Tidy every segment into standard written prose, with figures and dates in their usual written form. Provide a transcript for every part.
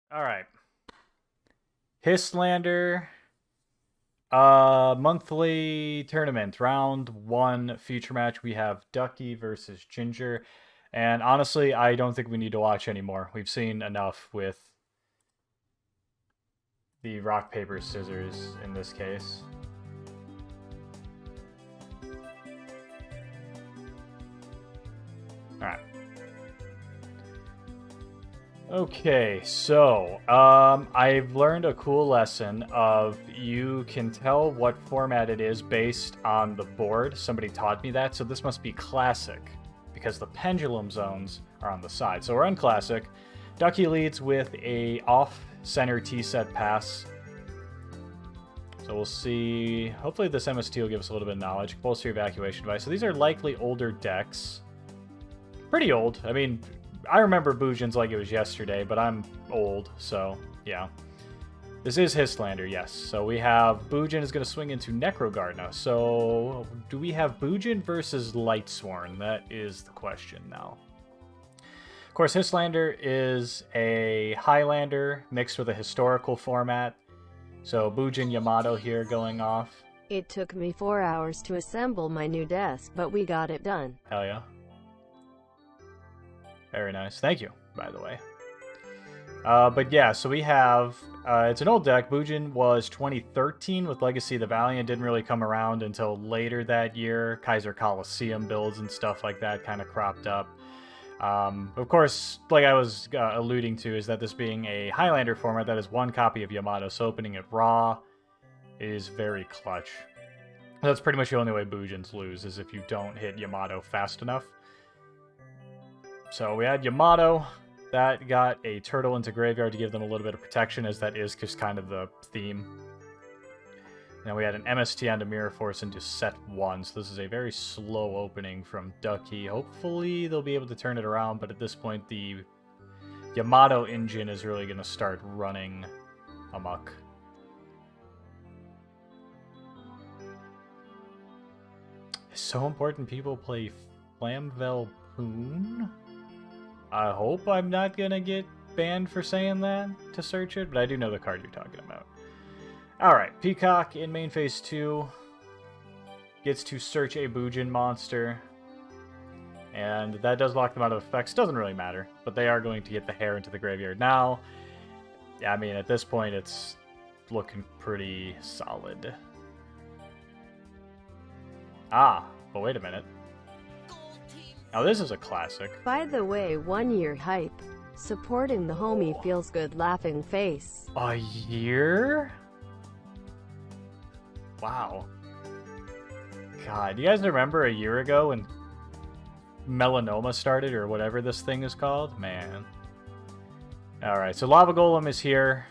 All right. Histlander, monthly tournament, round one feature match. We have Ducky versus Ginger. And honestly, I don't think we need to watch anymore. We've seen enough with the rock, paper, scissors in this case. All right. Okay, so I've learned a cool lesson of you can tell what format it is based on the board. Somebody taught me that, so this must be classic because the pendulum zones are on the side. So we're on classic. Ducky leads with a off-center T-set pass. So we'll see. Hopefully this MST will give us a little bit of knowledge. Compulsory evacuation device. So these are likely older decks. Pretty old. I mean, I remember Bujin's like it was yesterday, but I'm old, so yeah. This is Histlander, yes. So we have Bujin is going to swing into Necrogardna. So do we have Bujin versus Lightsworn? That is the question now. Of course, Histlander is a Highlander mixed with a historical format. So Bujin Yamato here going off. It took me 4 hours to assemble my new desk, but we got it done. Hell yeah. Very nice. Thank you, by the way. But yeah, so we have... it's an old deck. Bujin was 2013 with Legacy of the Valiant. Didn't really come around until later that year. Kaiser Coliseum builds and stuff like that kind of cropped up. Of course, like I was alluding to, is that this being a Highlander format, that is one copy of Yamato, so opening it raw is very clutch. That's pretty much the only way Bujins lose, is if you don't hit Yamato fast enough. So we had Yamato. That got a turtle into graveyard to give them a little bit of protection, as that is just kind of the theme. Now we had an MST onto Mirror Force into set 1, so this is a very slow opening from Ducky. Hopefully they'll be able to turn it around, but at this point the Yamato engine is really going to start running amok. It's so important people play Flamvel Poon. I hope I'm not going to get banned for saying that to search it, but I do know the card you're talking about. Alright, Peacock in main phase 2 gets to search a Bujin monster, and that does lock them out of effects. Doesn't really matter, but they are going to get the hair into the graveyard now. Yeah, I mean, at this point, it's looking pretty solid. Ah, but wait a minute. Now this is a classic. By the way, 1 year hype. Supporting the homie feels good, laughing face. A year? Wow. God, do you guys remember a year ago when melanoma started, or whatever this thing is called? Man. Alright, so Lava Golem is here.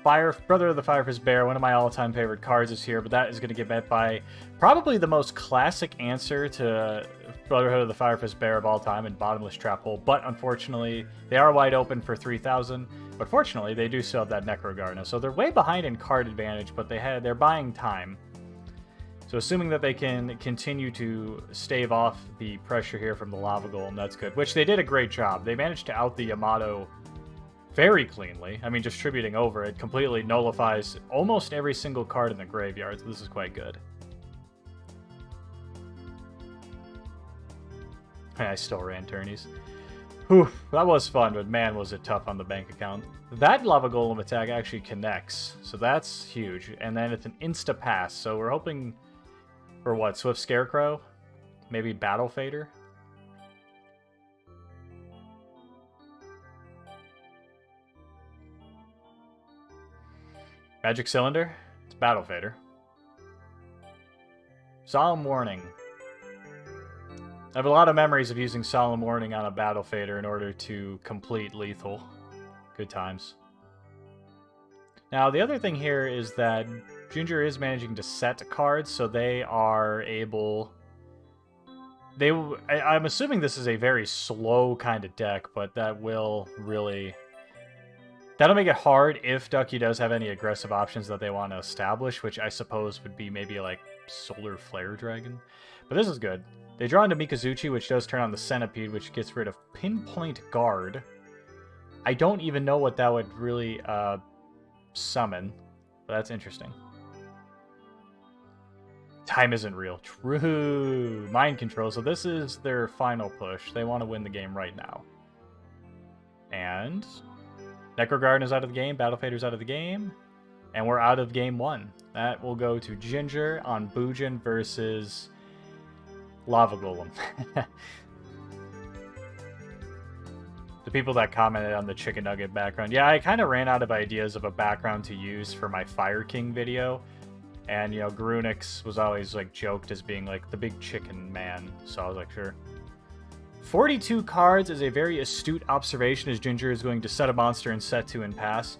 Brother of the Firefist Bear, one of my all-time favorite cards, is here, but that is going to get met by probably the most classic answer to Brotherhood of the Firefist Bear of all time in Bottomless Trap Hole, but unfortunately, they are wide open for 3,000, but fortunately, they do still have that Necrogardna, so they're way behind in card advantage, but they're buying time. So assuming that they can continue to stave off the pressure here from the Lava Golem, that's good, which they did a great job. They managed to out the Yamato very cleanly. I mean, distributing over it completely nullifies almost every single card in the graveyard, so this is quite good. I still ran tourneys. Whew, that was fun, but man, was it tough on the bank account. That Lava Golem attack actually connects, so that's huge. And then it's an insta-pass, so we're hoping for what? Swift Scarecrow? Maybe Battle Fader? Magic Cylinder? It's Battle Fader. Solemn Warning. I have a lot of memories of using Solemn Warning on a Battle Fader in order to complete Lethal. Good times. Now, the other thing here is that Ginger is managing to set cards, so they are able... I'm assuming this is a very slow kind of deck, but that will really... That'll make it hard if Ducky does have any aggressive options that they want to establish, which I suppose would be maybe like Solar Flare Dragon. But this is good. They draw into Mikazuchi, which does turn on the Centipede, which gets rid of Pinpoint Guard. I don't even know what that would really summon, but that's interesting. Time isn't real. True. Mind control. So this is their final push. They want to win the game right now. And Necrogarden is out of the game. Battle Fader's out of the game. And we're out of game 1. That will go to Ginger on Bujin versus Lava Golem. The people that commented on the Chicken Nugget background. Yeah, I kind of ran out of ideas of a background to use for my Fire King video. And, you know, Grunix was always, like, joked as being, like, the big chicken man. So I was like, sure. 42 cards is a very astute observation, as Ginger is going to set a monster and set 2 and pass.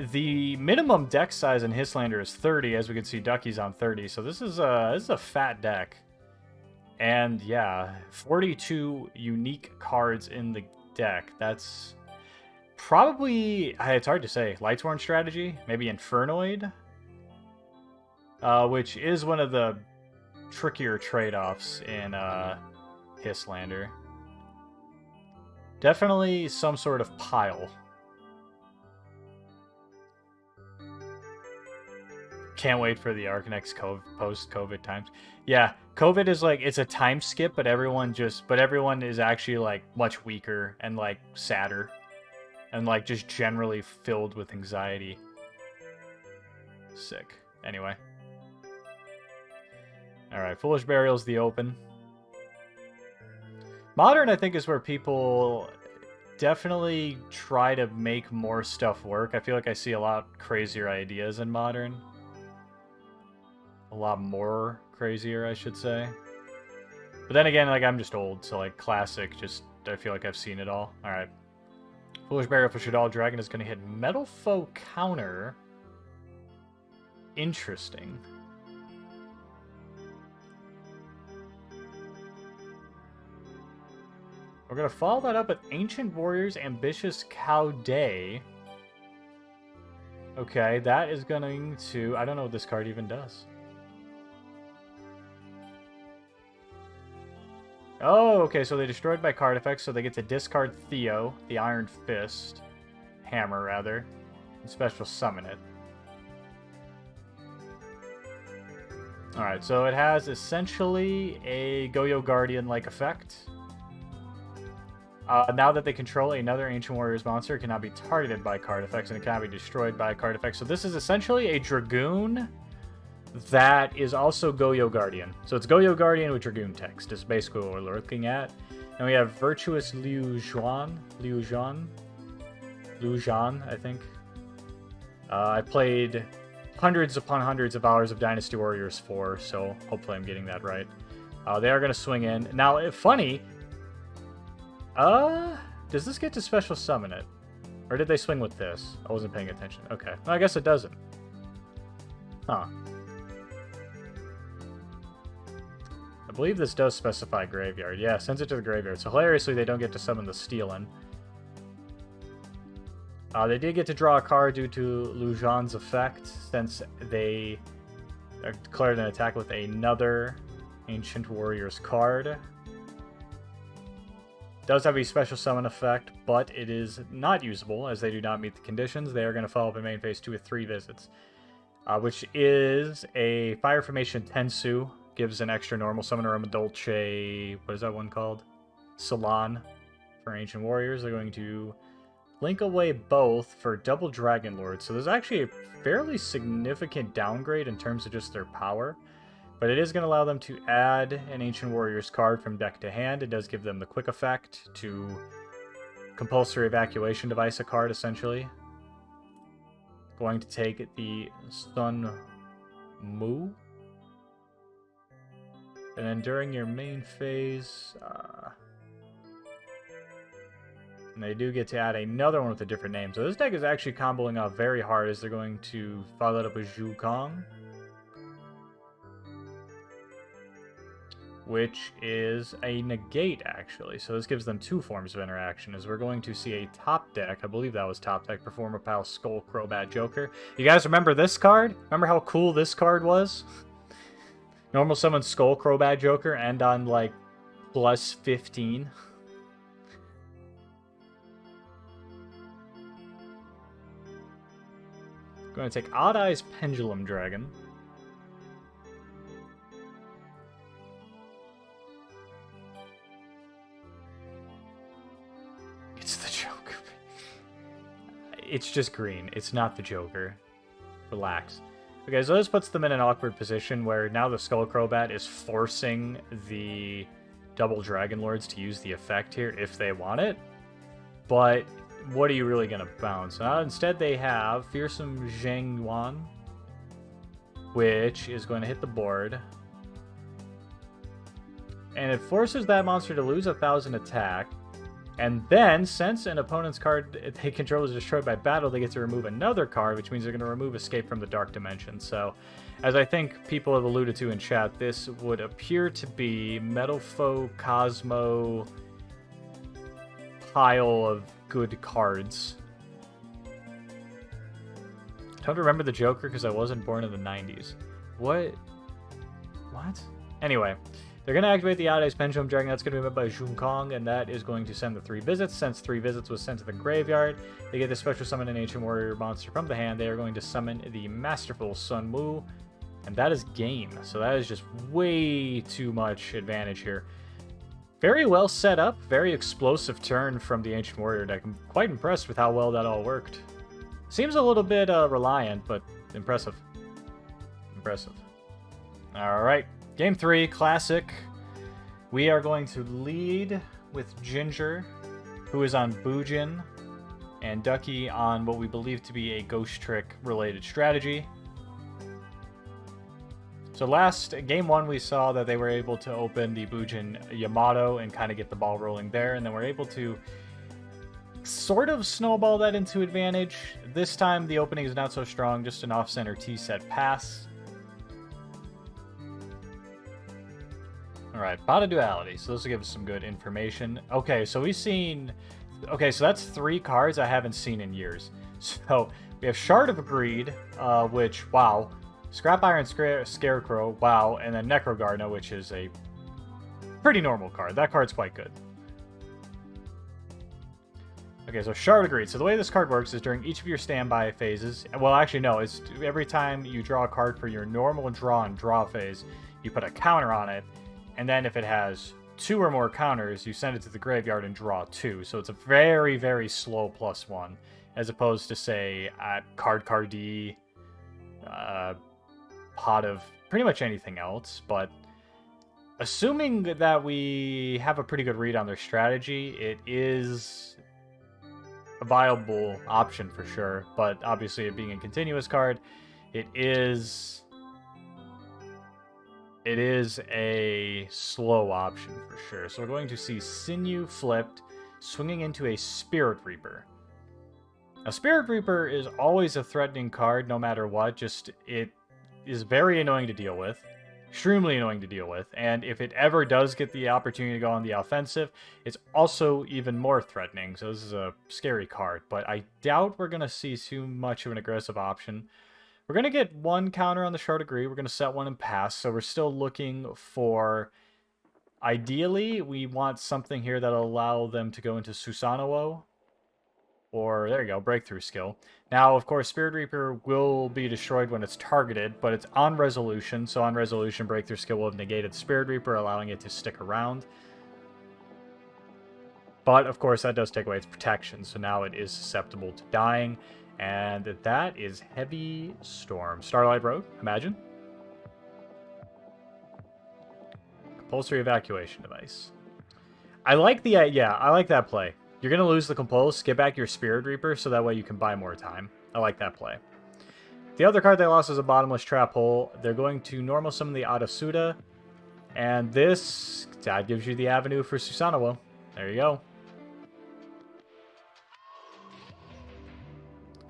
The minimum deck size in Histlander is 30. As we can see, Ducky's on 30. So this is a fat deck. And, yeah, 42 unique cards in the deck. That's probably... It's hard to say. Lightsworn strategy? Maybe Infernoid? Which is one of the trickier trade-offs in Histlander. Definitely some sort of pile. Can't wait for the Arcanex post-COVID times. Yeah, COVID is like, it's a time skip, but everyone is actually like much weaker and like sadder. And like just generally filled with anxiety. Sick. Anyway. Alright, Foolish Burial's the open. Modern, I think, is where people definitely try to make more stuff work. I feel like I see a lot crazier ideas in Modern. A lot more crazier, I should say. But then again, like, I'm just old, so, like, Classic, just, I feel like I've seen it all. Alright. Foolish Burial for Shadal Dragon is going to hit Metalfoes counter. Interesting. We're going to follow that up with Ancient Warriors, Ambitious Cow Day. Okay, that is going to... I don't know what this card even does. Oh, okay, so they destroyed by card effects, so they get to discard Theo, the Iron Fist. Hammer, rather. And special summon it. Alright, so it has essentially a Gioh Guardian-like effect. Now that they control another Ancient Warriors monster, it cannot be targeted by card effects, and it cannot be destroyed by card effects. So this is essentially a Dragoon that is also Gioh Guardian. So it's Gioh Guardian with Dragoon text, is basically what we're looking at. And we have Virtuous Liu Zhan, I think. I played hundreds upon hundreds of hours of Dynasty Warriors 4, so hopefully I'm getting that right. They are going to swing in. Now, funny... does this get to special summon it? Or did they swing with this? I wasn't paying attention. Okay. Well, I guess it doesn't. Huh. I believe this does specify graveyard. Yeah, sends it to the graveyard. So hilariously, they don't get to summon the Steelin. They did get to draw a card due to Liu Zhan's effect, since they declared an attack with another Ancient Warriors card. Does have a special summon effect, but it is not usable as they do not meet the conditions. They are going to follow up in main phase 2 with 3 visits, which is a Fire Formation Tensu. Gives an extra normal summon Aroma Dolce. What is that one called? Salon for Ancient Warriors. They're going to link away both for double Dragon Lord. So there's actually a fairly significant downgrade in terms of just their power. But it is going to allow them to add an Ancient Warriors card from deck to hand. It does give them the quick effect to Compulsory Evacuation Device a card, essentially. Going to take the Sun Mu. And then during your main phase... and they do get to add another one with a different name. So this deck is actually comboing off very hard as they're going to follow it up with Zhu Kong, which is a negate, actually. So this gives them 2 forms of interaction, as we're going to see a top deck, I believe that was top deck, Performer Pal Skull Crobat Joker. You guys remember this card? Remember how cool this card was? Normal summon Skull Crobat Joker, and on, like, plus 15. Going to take Odd Eyes Pendulum Dragon. It's the Joker. It's just green. It's not the Joker. Relax. Okay, so this puts them in an awkward position where now the Skullcrobat is forcing the double Dragon Lords to use the effect here if they want it. But what are you really going to bounce? Instead, they have Fearsome Zhang Yuan, which is going to hit the board. And it forces that monster to lose 1,000 attack. And then, since an opponent's card they control is destroyed by battle, they get to remove another card, which means they're going to remove Escape from the Dark Dimension. So, as I think people have alluded to in chat, this would appear to be Metalfoes Cosmo pile of good cards. I don't remember the Joker because I wasn't born in the 90s. What? Anyway. They're going to activate the Odd Eyes Pendulum Dragon. That's going to be made by Jun Kong, and that is going to send the 3 visits. Since 3 visits was sent to the graveyard, they get to special summon an Ancient Warrior monster from the hand. They are going to summon the Masterful Sun Wu, and that is game. So that is just way too much advantage here. Very well set up, very explosive turn from the Ancient Warrior deck. I'm quite impressed with how well that all worked. Seems a little bit reliant, but impressive. Impressive. Alright. Game 3, Classic. We are going to lead with Ginger, who is on Bujin, and Ducky on what we believe to be a Ghostrick related strategy. So Game 1 we saw that they were able to open the Bujin Yamato and kind of get the ball rolling there, and then we're able to sort of snowball that into advantage. This time the opening is not so strong, just an off-center T-set pass. Alright, Bada Duality. So this will give us some good information. Okay, so we've seen... Okay, so that's 3 cards I haven't seen in years. So, we have Shard of Greed, which, wow. Scrap Iron Scarecrow, wow. And then Necrogarna, which is a pretty normal card. That card's quite good. Okay, so Shard of Greed. So the way this card works is during each of your standby phases... Well, actually, no. It's every time you draw a card for your normal draw and draw phase, you put a counter on it. And then if it has 2 or more counters, you send it to the graveyard and draw 2. So it's a very, very slow +1. As opposed to, say, Card-Cardi, Pot of pretty much anything else. But assuming that we have a pretty good read on their strategy, it is a viable option for sure. But obviously, it being a continuous card, it is a slow option for sure. So we're going to see Sinew flipped, swinging into a Spirit Reaper. A Spirit Reaper is always a threatening card, no matter what. Just, it is very annoying to deal with. Extremely annoying to deal with. And if it ever does get the opportunity to go on the offensive, it's also even more threatening. So this is a scary card. But I doubt we're going to see too much of an aggressive option. We're going to get 1 counter on the Shard of Greed. We're going to set 1 and pass. So we're still looking for... Ideally, we want something here that'll allow them to go into Susanoo. Or, there you go, Breakthrough Skill. Now, of course, Spirit Reaper will be destroyed when it's targeted, but it's on Resolution. So on Resolution, Breakthrough Skill will have negated Spirit Reaper, allowing it to stick around. But, of course, that does take away its protection. So now it is susceptible to dying. And that is Heavy Storm. Starlight Road, imagine. Compulsory Evacuation Device. I like the, I like that play. You're going to lose the Compulse, get back your Spirit Reaper, so that way you can buy more time. I like that play. The other card they lost is a Bottomless Trap Hole. They're going to normal summon the Adasuda. And this, that gives you the avenue for Susanoo. There you go.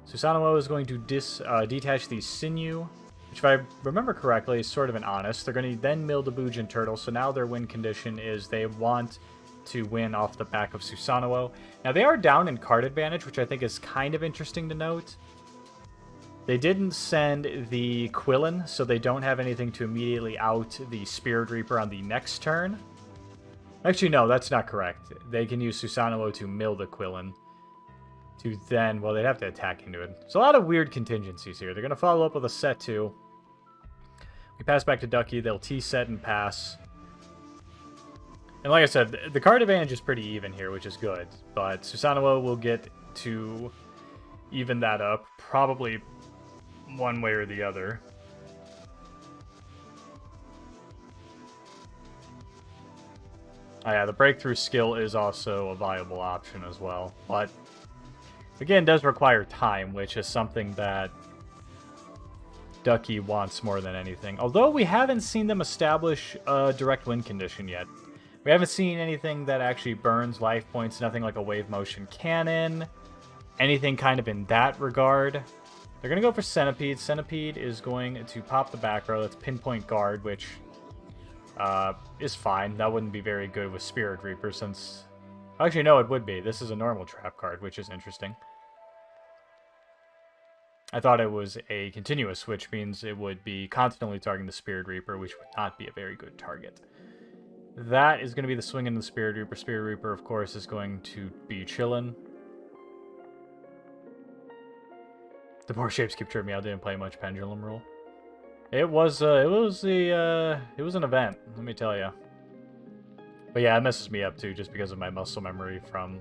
Susanoo is going to detach the Sinew, which if I remember correctly is sort of an honest. They're going to then mill the Bujin Turtle, so now their win condition is they want to win off the back of Susanoo. Now they are down in card advantage, which I think is kind of interesting to note. They didn't send the Quillen, so they don't have anything to immediately out the Spirit Reaper on the next turn. Actually, no, that's not correct. They can use Susanoo to mill the Quillen. to then, well, they'd have to attack into it. There's a lot of weird contingencies here. They're going to follow up with a set 2. We pass back to Ducky. They'll T-set and pass. And like I said, the card advantage is pretty even here, which is good. But Susanoo will get to even that up, probably one way or the other. Oh yeah, the breakthrough skill is also a viable option as well. But, again, does require time, which is something that Ducky wants more than anything. Although we haven't seen them establish a direct win condition yet. We haven't seen anything that actually burns life points, nothing like a wave motion cannon, anything kind of in that regard. They're going to go for Centipede. Centipede is going to pop the back row. That's Pinpoint Guard, which is fine. That wouldn't be very good with Spirit Reaper since... Actually, no, it would be. This is a normal trap card, which is interesting. I thought it was a continuous, which means it would be constantly targeting the Spirit Reaper, which would not be a very good target. That is going to be the swing in the Spirit Reaper. Spirit Reaper, of course, is going to be chillin'. The poor shapes keep tripping me out. Didn't play much Pendulum Rule. It was an event, let me tell you. But yeah, it messes me up too, just because of my muscle memory from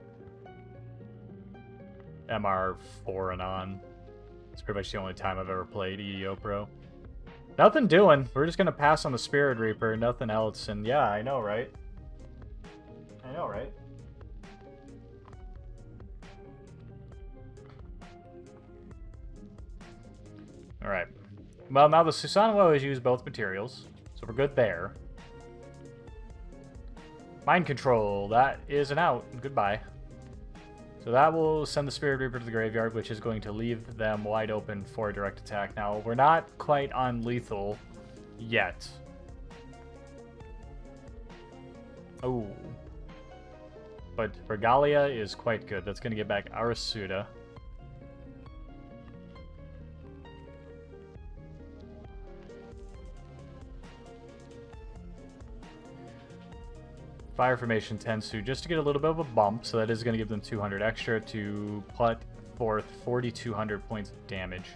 MR4 and on. It's pretty much the only time I've ever played EEO Pro. Nothing doing. We're just gonna pass on the Spirit Reaper, nothing else. And yeah, I know, right? I know, right? Alright. Well, now the Susanoo has used both materials, so we're good there. Mind Control, that is an out. Goodbye. So that will send the Spirit Reaper to the graveyard, which is going to leave them wide open for a direct attack. Now, we're not quite on lethal yet. Oh. But Regalia is quite good. That's going to get back Arasuda. Fire Formation Tensu, just to get a little bit of a bump, so that is going to give them 200 extra to put forth 4,200 points of damage.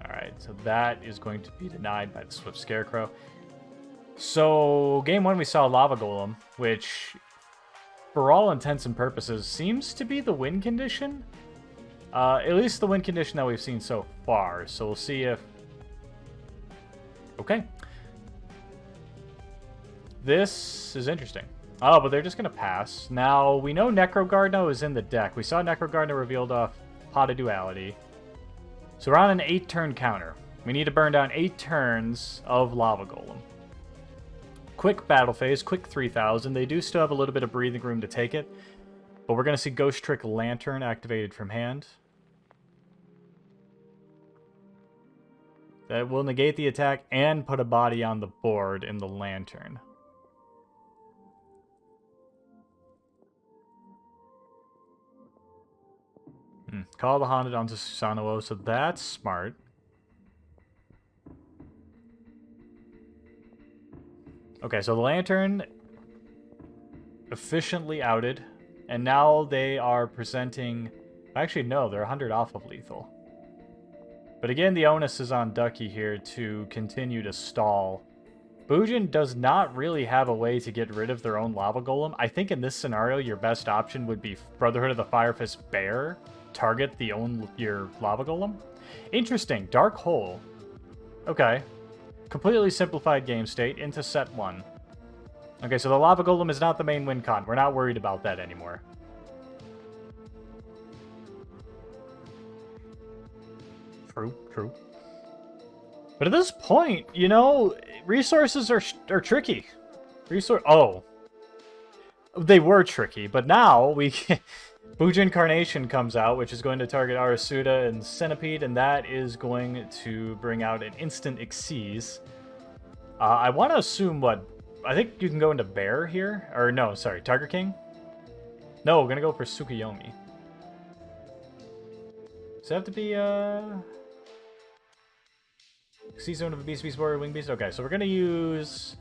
Alright, so that is going to be denied by the Swift Scarecrow. So, game 1 we saw Lava Golem, which, for all intents and purposes, seems to be the win condition. At least the win condition that we've seen so far. So we'll see if... Okay. This is interesting. Oh, but they're just going to pass. Now, we know Necrogardener is in the deck. We saw Necrogardener revealed off Pot of Duality. So we're on an 8-turn counter. We need to burn down 8 turns of Lava Golem. Quick battle phase, quick 3,000. They do still have a little bit of breathing room to take it. But we're going to see Ghostrick Lantern activated from hand. That will negate the attack and put a body on the board in the Lantern. Call the Haunted onto Susanoo, so that's smart. Okay, so the Lantern efficiently outed. And now they are presenting... Actually, no, they're 100 off of lethal. But again, the onus is on Ducky here to continue to stall. Bujin does not really have a way to get rid of their own Lava Golem. I think in this scenario, your best option would be Brotherhood of the Firefist Bear. Target your Lava Golem. Interesting. Dark Hole. Okay. Completely simplified game state into set 1. Okay, so the Lava Golem is not the main win con. We're not worried about that anymore. True. But at this point, you know, resources are tricky. Oh. They were tricky, but now we can... Bujin Carnation comes out, which is going to target Arasuda and Centipede, and that is going to bring out an instant Xyz. I want to assume what... I think you can go into Bear here. Or no, sorry, Tiger King? No, we're going to go for Tsukuyomi. Does it have to be, Xyz Zone of a Beast, Beast Warrior, Wing Beast? Okay, so we're going to use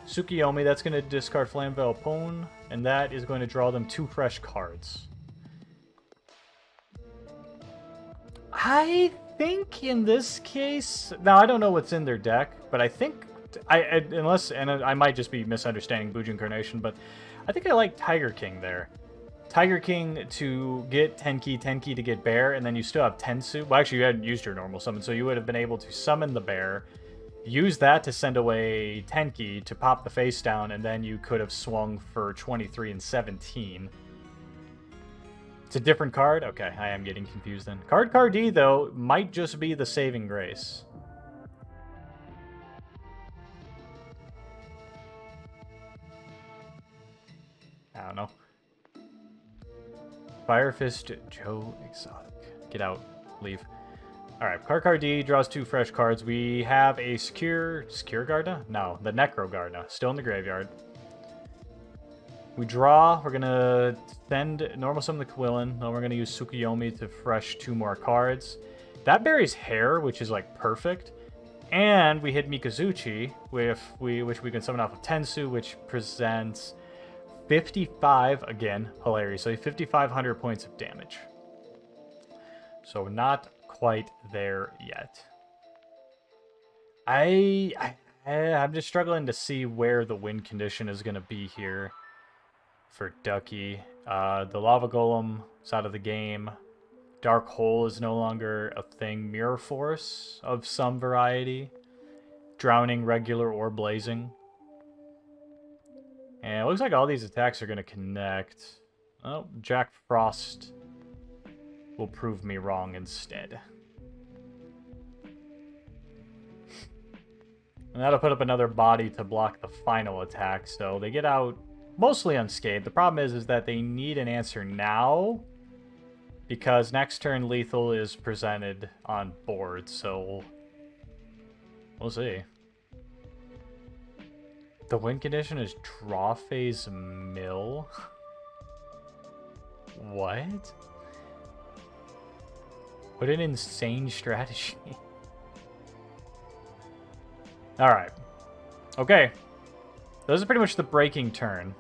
Tsukiyomi, that's going to discard Flamvell Pone, and that is going to draw them 2 fresh cards. I think in this case, now I don't know what's in their deck, but I think, unless, and I might just be misunderstanding Bujin Carnation, but I think I like Tiger King there. Tiger King to get Tenki, Tenki to get Bear, and then you still have Tensu. Well, actually, you hadn't used your normal summon, so you would have been able to summon the Bear, use that to send away Tenki to pop the face down, and then you could have swung for 23 and 17. It's a different card? Okay, I am getting confused then. Card D, though, might just be the saving grace. I don't know. Fire Fist, Gioh, Exotic. Get out. Leave. Alright, card D draws 2 fresh cards. We have a Secure Garda? No, the Necro Garda. Still in the graveyard. We draw. We're going to send normal summon the Quillen. Then we're going to use Tsukiyomi to fresh 2 more cards. That buries Hair, which is like perfect. And we hit Mikazuchi, which we can summon off of Tensu, which presents 55, again, hilarious. So 5,500 points of damage. So not quite there yet. I'm just struggling to see where the win condition is going to be here for Ducky. The Lava Golem is out of the game. Dark Hole is no longer a thing. Mirror Force of some variety. Drowning, regular, or blazing. And it looks like all these attacks are going to connect. Oh, Jack Frost will prove me wrong instead. And that'll put up another body to block the final attack, so they get out mostly unscathed. The problem is that they need an answer now, because next turn lethal is presented on board, so we'll see. The win condition is draw phase mill. What? What an insane strategy. Alright. Okay. This is pretty much the breaking turn.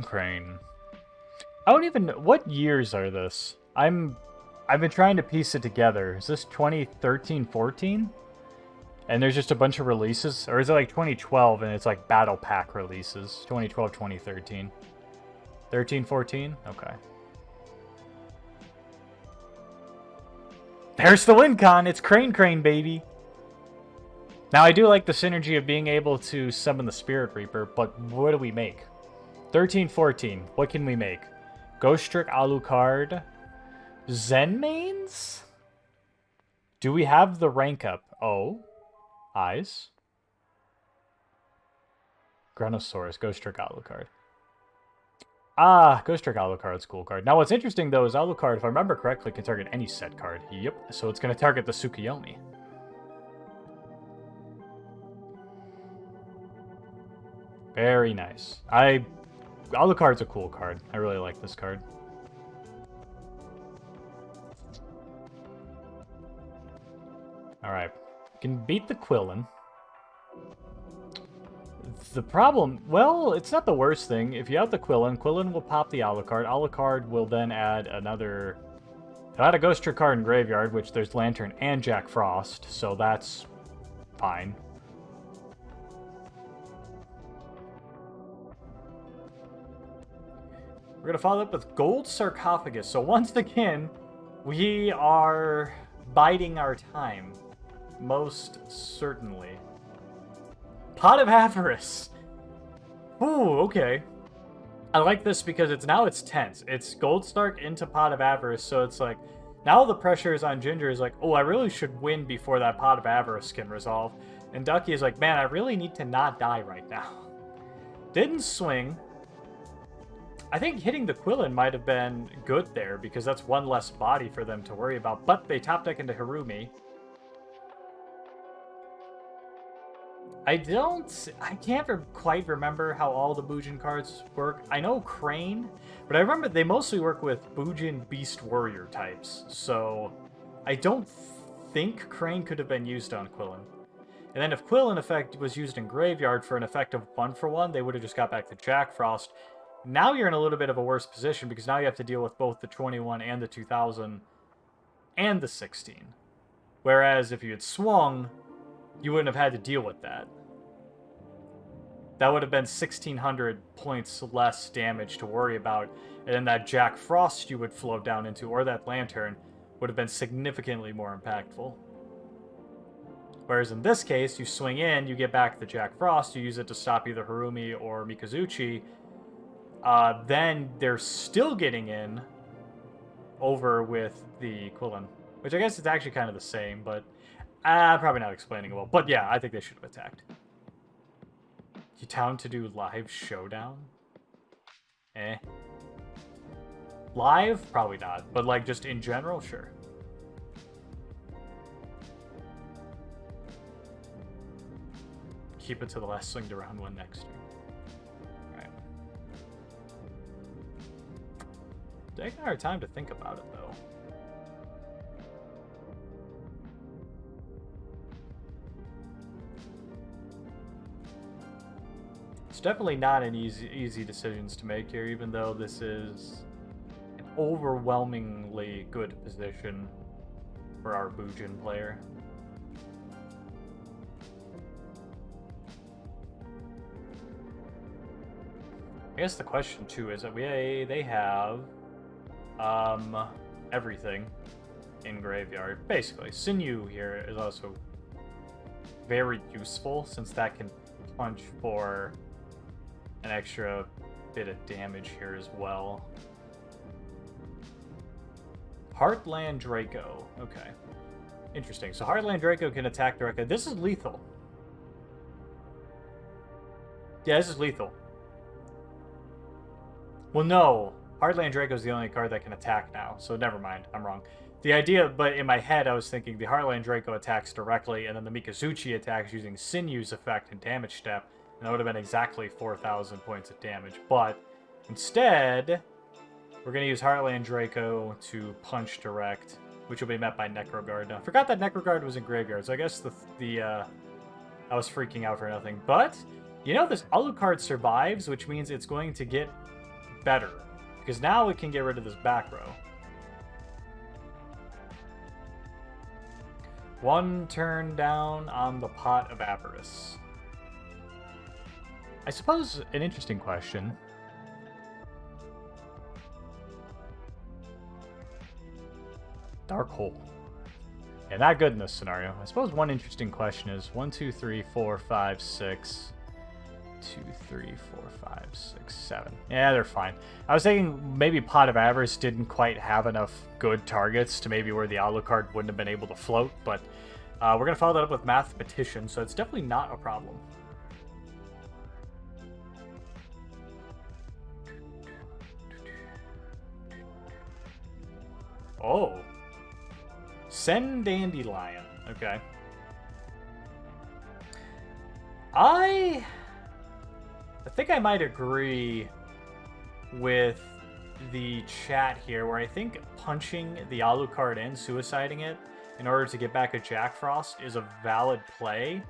Crane. I don't even know. What years are this? I've been trying to piece it together. Is this 2013, 14? And there's just a bunch of releases? Or is it like 2012 and it's like battle pack releases? 2012, 2013. 13, 14? Okay. There's the win con! It's Crane, baby! Now, I do like the synergy of being able to summon the Spirit Reaper, but what do we make? 13, 14. What can we make? Ghostrick, Alucard. Zen mains? Do we have the rank up? Oh. Eyes. Granosaurus, Ghostrick, Alucard. Ah, Ghostrick, Alucard's cool card. Now, what's interesting, though, is Alucard, if I remember correctly, can target any set card. Yep. So it's going to target the Tsukiyomi. Very nice. Alucard's a cool card. I really like this card. Alright. Can beat the Quillen. The problem... Well, it's not the worst thing. If you have the Quillen, Quillen will pop the Alucard. Alucard will then add another... It'll add a Ghostrick card in Graveyard, which there's Lantern and Jack Frost, so that's fine. We're going to follow up with Gold Sarcophagus. So once again, we are biding our time. Most certainly. Pot of Avarice. Ooh, okay. I like this because it's tense. It's Goldstark into Pot of Avarice, so it's like, now the pressure is on Ginger is like, oh, I really should win before that Pot of Avarice can resolve. And Ducky is like, man, I really need to not die right now. Didn't swing. I think hitting the Quillen might have been good there, because that's one less body for them to worry about. But they top deck into Harumi. I can't quite remember how all the Bujin cards work. I know Crane, but I remember they mostly work with Bujin Beast Warrior types. So I don't think Crane could have been used on Quillen. And then if Quillen effect was used in Graveyard for an effect of 1-for-1, they would have just got back to Jack Frost. Now you're in a little bit of a worse position, because now you have to deal with both the 21 and the 2000 and the 16. Whereas if you had swung, you wouldn't have had to deal with that. That would have been 1,600 points less damage to worry about, and then that Jack Frost you would float down into, or that Lantern, would have been significantly more impactful. Whereas in this case, you swing in, you get back the Jack Frost, you use it to stop either Harumi or Mikazuchi, then they're still getting in over with the Quillen, which I guess it's actually kind of the same, but probably not explaining it well. But yeah, I think they should have attacked. You down to do live showdown? Live? Probably not, but like just in general, sure. Keep it to the last swing to round 1 next turn. Alright. Taking our time to think about it, though. It's definitely not an easy decisions to make here, even though this is an overwhelmingly good position for our Bujin player. I guess the question too is that they have everything in graveyard. Basically, Sinew here is also very useful, since that can punch for an extra bit of damage here as well. Heartland Draco. Okay. Interesting. So Heartland Draco can attack directly. This is lethal. Yeah, this is lethal. Well, no. Heartland Draco is the only card that can attack now, so never mind. I'm wrong. The idea, but in my head, I was thinking the Heartland Draco attacks directly, and then the Mikazuchi attacks using Sinew's effect and damage step, and that would have been exactly 4,000 points of damage. But instead, we're going to use Heartland Draco to punch direct, which will be met by Necroguard. Now, I forgot that Necroguard was in graveyard, so I guess I was freaking out for nothing. But, you know, this Alucard survives, which means it's going to get better, because now it can get rid of this back row. One turn down on the Pot of Avarice. I suppose an interesting question. Dark Hole. Yeah, not good in this scenario. I suppose one interesting question is 1, 2, 3, 4, 5, 6. 2, 3, 4, 5, 6, 7. Yeah, they're fine. I was thinking maybe Pot of Avarice didn't quite have enough good targets to maybe where the Alucard wouldn't have been able to float, but we're going to follow that up with Mathematician, so it's definitely not a problem. Oh. Send Dandelion. Okay. I think I might agree with the chat here, where I think punching the Alucard in, suiciding it, in order to get back a Jack Frost is a valid play,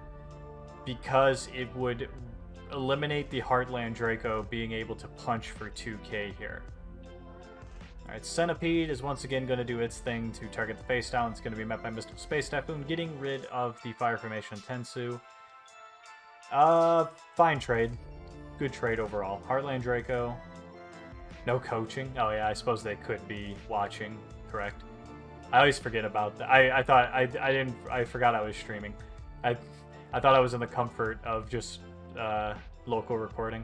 because it would eliminate the Heartland Draco being able to punch for 2k here. Alright, Centipede is once again going to do its thing to target the face down. It's going to be met by Mystical Space Typhoon, getting rid of the Fire Formation Tensu. Fine trade. Good trade overall. Heartland Draco. No coaching. Oh yeah, I suppose they could be watching. Correct. I always forget about that. I forgot I was streaming. I thought I was in the comfort of just local recording.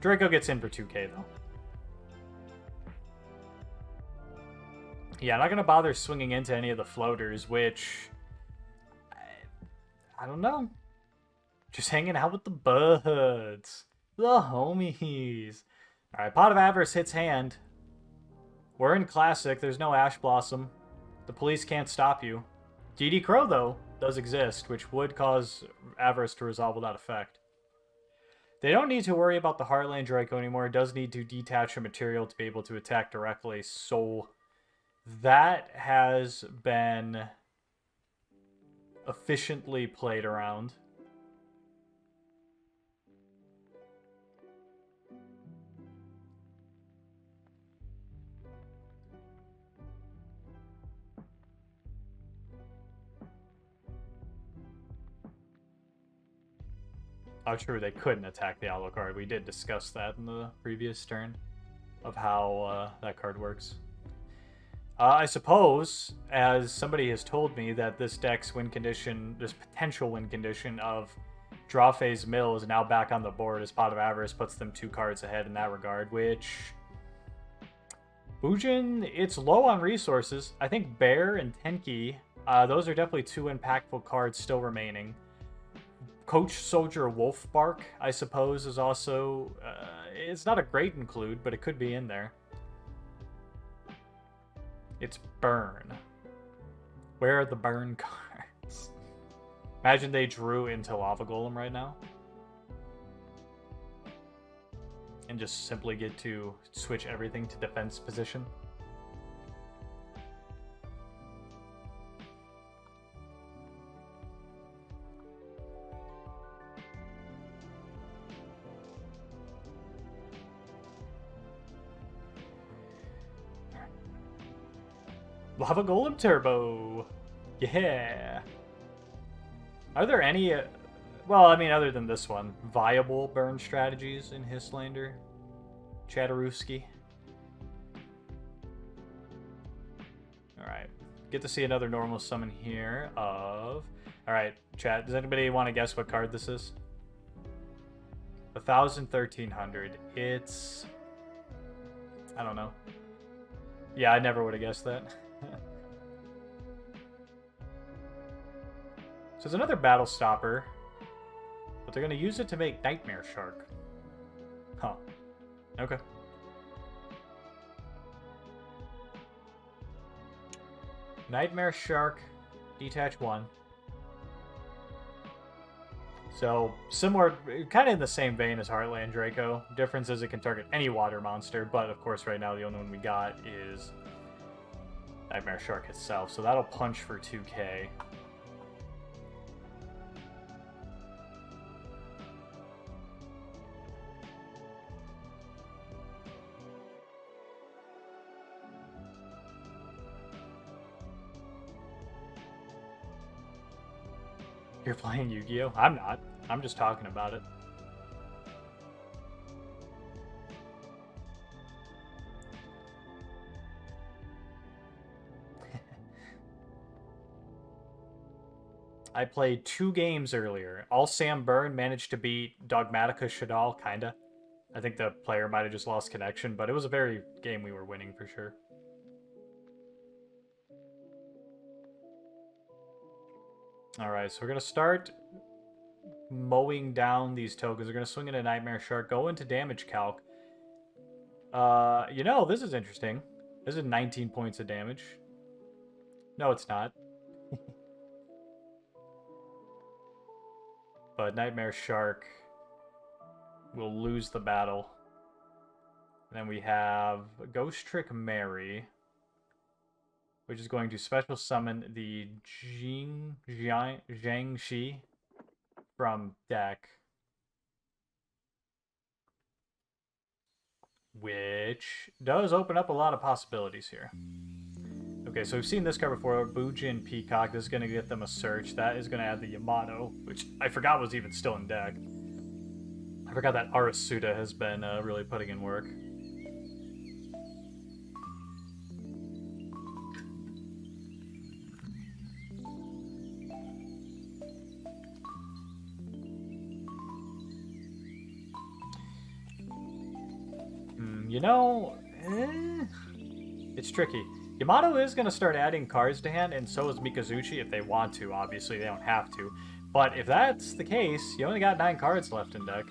Draco gets in for 2k though. Yeah, I'm not gonna bother swinging into any of the floaters, which I don't know. Just hanging out with the buds. The homies. Alright, Pot of Avarice hits hand. We're in Classic. There's no Ash Blossom. The police can't stop you. DD Crow, though, does exist, which would cause Avarice to resolve without effect. They don't need to worry about the Heartland Draco anymore. It does need to detach a material to be able to attack directly, so that has been efficiently played around. Oh, true, they couldn't attack the Alucard. We did discuss that in the previous turn, of how that card works. I suppose, as somebody has told me, that this deck's win condition, this potential win condition of draw phase mill is now back on the board as Pot of Avarice puts them 2 cards ahead in that regard, which... Bujin, it's low on resources. I think Bear and Tenki, those are definitely 2 impactful cards still remaining. Coach Soldier Wolfbark, I suppose, is also... it's not a great include, but it could be in there. It's Burn. Where are the Burn cards? Imagine they drew into Lava Golem right now. And just simply get to switch everything to defense position. Lava Golem Turbo! Yeah! Are there any, well, I mean, other than this one, viable burn strategies in Histlander? Chatterooski? Alright. Get to see another normal summon here of... Alright, chat, does anybody want to guess what card this is? 1,000, 1,300. It's... I don't know. Yeah, I never would have guessed that. So it's another Battle Stopper, but they're going to use it to make Nightmare Shark. Huh. Okay. Nightmare Shark, detach 1. So, similar, kind of in the same vein as Heartland Draco. Difference is it can target any water monster, but of course right now the only one we got is Nightmare Shark itself. So that'll punch for 2k. You're playing Yu-Gi-Oh? I'm not. I'm just talking about it. I played 2 games earlier. All Sam Byrne managed to beat Dogmatica Shadal, kinda. I think the player might have just lost connection, but it was a very game we were winning for sure. Alright, so we're going to start mowing down these tokens. We're going to swing into Nightmare Shark, go into damage calc. You know, this is interesting. This is 19 points of damage. No, it's not. But Nightmare Shark will lose the battle. And then we have Ghostrick Mary, which is going to special summon the Jiangxi from deck. Which does open up a lot of possibilities here. Okay, so we've seen this card before, Bujin Peacock. This is going to get them a search. That is going to add the Yamato, which I forgot was even still in deck. I forgot that Arasuda has been really putting in work. You know, it's tricky. Yamato is going to start adding cards to hand, and so is Mikazuchi if they want to. Obviously, they don't have to. But if that's the case, you only got 9 cards left in deck.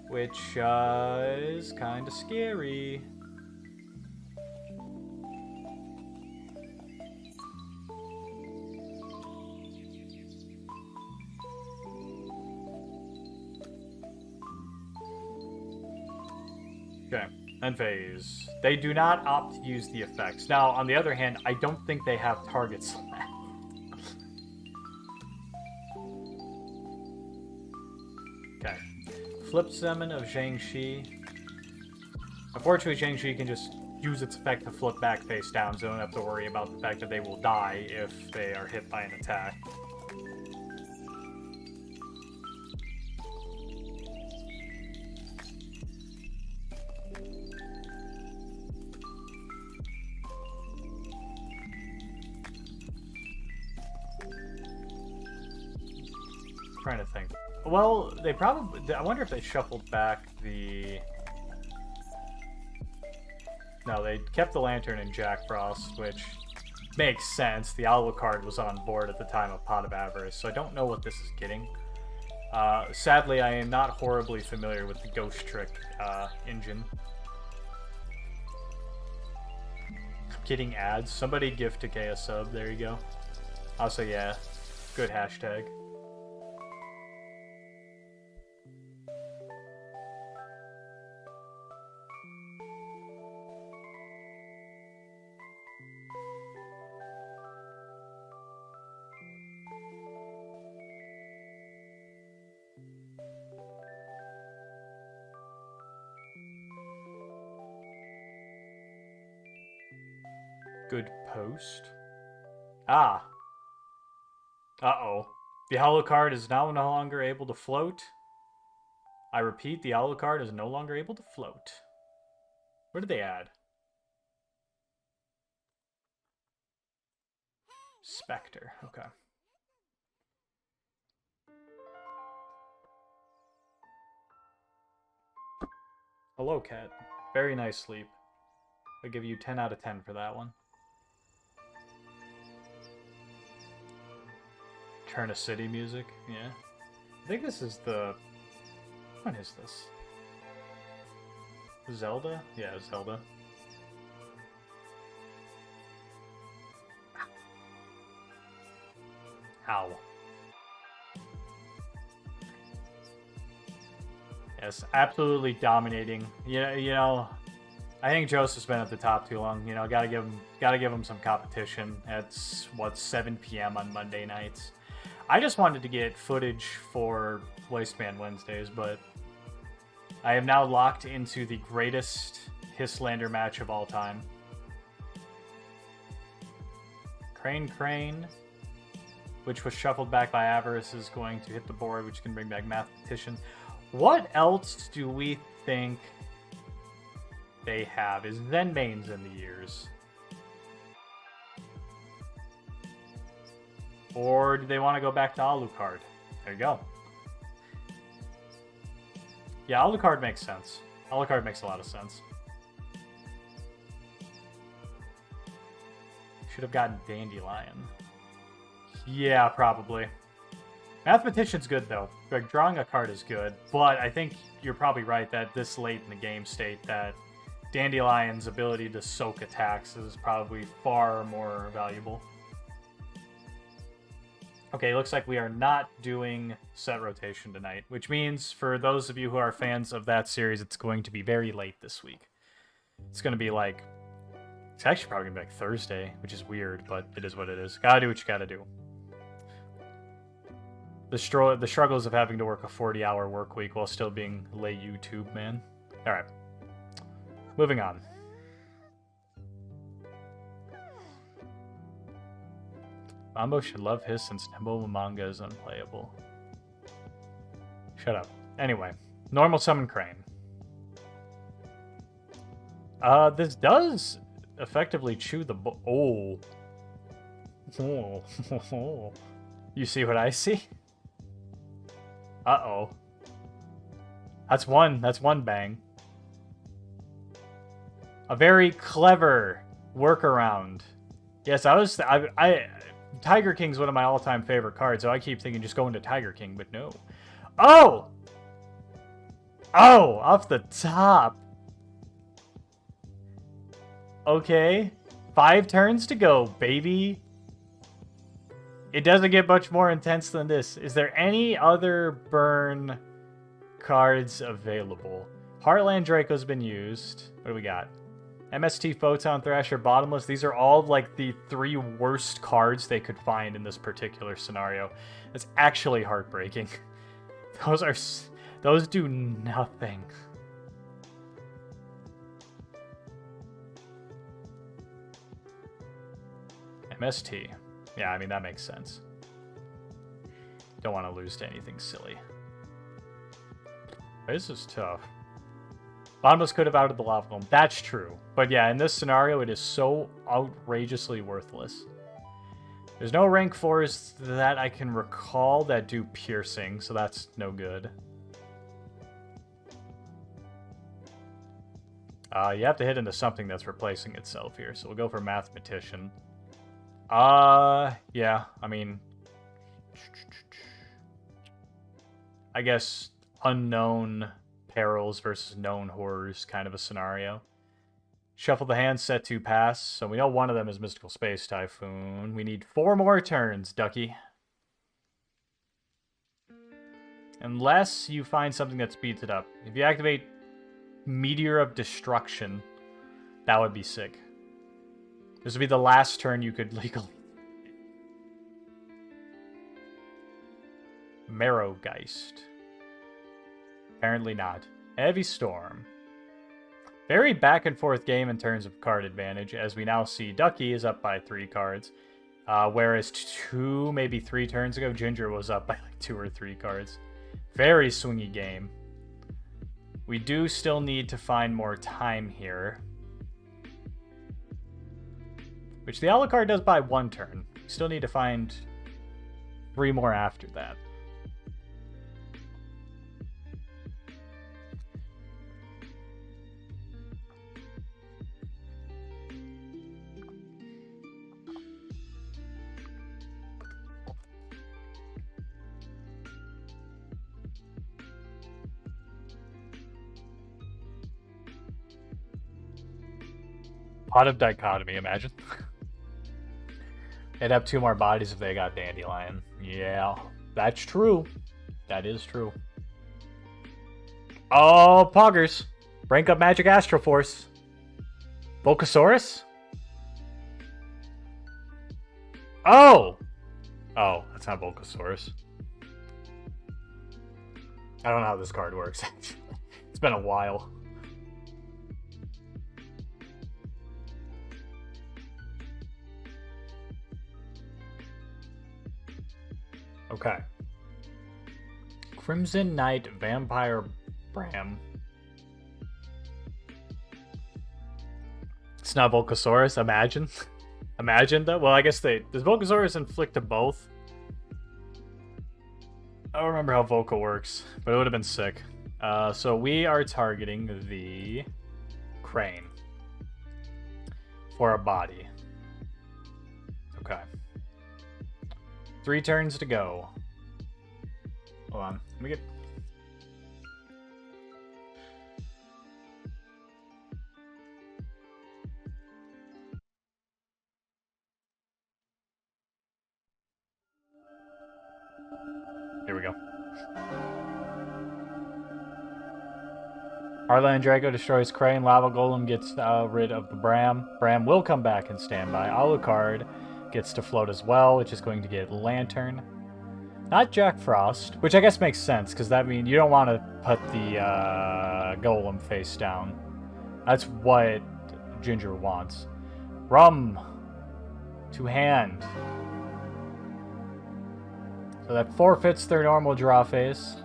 Which is kind of scary. Okay, end phase. They do not opt to use the effects. Now, on the other hand, I don't think they have targets left. Okay. Flip Summon of Zhangxi. Unfortunately, Zhangxi can just use its effect to flip back face down, so they don't have to worry about the fact that they will die if they are hit by an attack. Trying to think. Well, they probably... I wonder if they shuffled back the... No, they kept the Lantern in Jack Frost, which makes sense. The Alucard was on board at the time of Pot of Avarice, so I don't know what this is getting. Sadly, I am not horribly familiar with the Ghostrick engine. Getting ads. Somebody gift to a sub. There you go. Also, yeah. Good hashtag. Good post. Ah. Uh-oh. The Alucard is now no longer able to float. I repeat, the Alucard is no longer able to float. What did they add? Spectre. Okay. Hello, cat. Very nice sleep. I'll give you 10 out of 10 for that one. Turn a City music, yeah. I think this is the... What is this? Zelda? Yeah, Zelda. Ow. Yes, absolutely dominating. You know, I think Joseph's been at the top too long. You know, gotta give him some competition. It's what, 7 p.m. on Monday nights. I just wanted to get footage for Wasteman Wednesdays, but I am now locked into the greatest Histlander match of all time. Crane, which was shuffled back by Avarice, is going to hit the board, which can bring back Mathematician. What else do we think they have? Is Zenmane's in the ears? Or do they want to go back to Alucard? There you go. Yeah, Alucard makes sense. Alucard makes a lot of sense. Should have gotten Dandelion. Yeah, probably. Mathematician's good, though. Like, drawing a card is good, but I think you're probably right that this late in the game state that Dandelion's ability to soak attacks is probably far more valuable. Okay, looks like we are not doing set rotation tonight, which means for those of you who are fans of that series, it's going to be very late this week. It's going to be like... It's actually probably going to be like Thursday, which is weird, but it is what it is. Gotta do what you gotta do. The struggles of having to work a 40-hour work week while still being lay YouTube, man. Alright. Moving on. Mambo should love his since Nembo manga is unplayable. Shut up. Anyway, normal summon Crane. This does effectively chew the oh. You see what I see? Uh-oh. That's one bang. A very clever workaround. Yes, Tiger King's one of my all-time favorite cards, so I keep thinking just going to Tiger King, but no. Oh! Oh, off the top. Okay. 5 turns to go, baby. It doesn't get much more intense than this. Is there any other burn cards available? Heartland Draco's been used. What do we got? MST Photon Thrasher, Bottomless. These are all like the 3 worst cards they could find in this particular scenario. It's actually heartbreaking. Those do nothing. MST. Yeah, I mean, that makes sense. Don't want to lose to anything silly. This is tough. Bottomless could have outed the Lava Golem. That's true. But yeah, in this scenario, it is so outrageously worthless. There's no rank 4s that I can recall that do piercing, so that's no good. You have to hit into something that's replacing itself here, so we'll go for Mathematician. Yeah, I mean... I guess unknown perils versus known horrors kind of a scenario. Shuffle the hand, set 2 pass. So we know one of them is Mystical Space Typhoon. We need 4 more turns, Ducky. Unless you find something that speeds it up. If you activate Meteor of Destruction, that would be sick. This would be the last turn you could legally. Marrowgeist. Apparently not. Heavy Storm. Very back and forth game in terms of card advantage, as we now see Ducky is up by 3 cards. Whereas 2, maybe 3 turns ago, Ginger was up by like 2 or 3 cards. Very swingy game. We do still need to find more time here. Which the Alucard does by 1 turn. We still need to find 3 more after that. Pot of Dichotomy, imagine. They'd have 2 more bodies if they got Dandelion. Yeah, that's true. That is true. Oh, Poggers. Rank up Magic Astroforce. Volcasaurus? Oh! Oh, that's not Volcasaurus. I don't know how this card works. It's been a while. Okay. Crimson Knight Vampire Bram. It's not Volcasaurus, imagine. Imagine though. Well, I guess does Volcasaurus inflict to both? I don't remember how Volca works, but it would have been sick. So we are targeting the Crane for a body. Okay. 3 turns to go. Hold on. Let me get... Here we go. Heartland Draco destroys Crane. Lava Golem gets rid of the Bram. Bram will come back and stand by. Alucard gets to float as well, which is going to get Lantern. Not Jack Frost, which I guess makes sense, because that means you don't want to put the Golem face down. That's what Ginger wants. Rum to hand. So that forfeits their normal draw phase.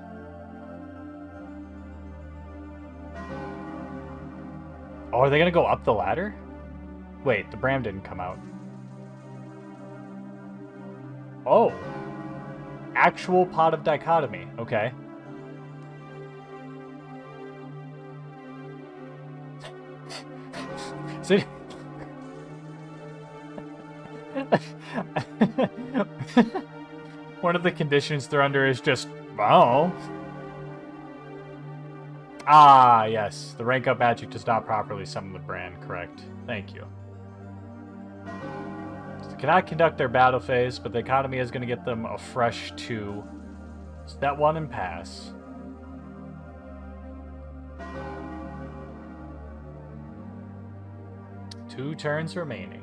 Oh, are they going to go up the ladder? Wait, the Bram didn't come out. Oh. Actual Pot of Dichotomy. Okay. See? One of the conditions they're under is just, oh. Ah, yes. The rank up magic does not properly summon the brand. Correct. Thank you. So they cannot conduct their battle phase, but the economy is going to get them a fresh 2. Step 1 and pass. Two turns remaining.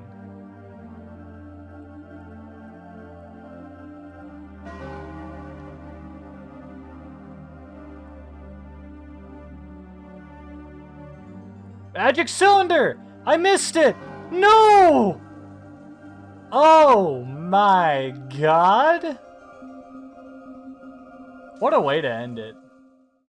Magic cylinder! I missed it! No! Oh my god! What a way to end it.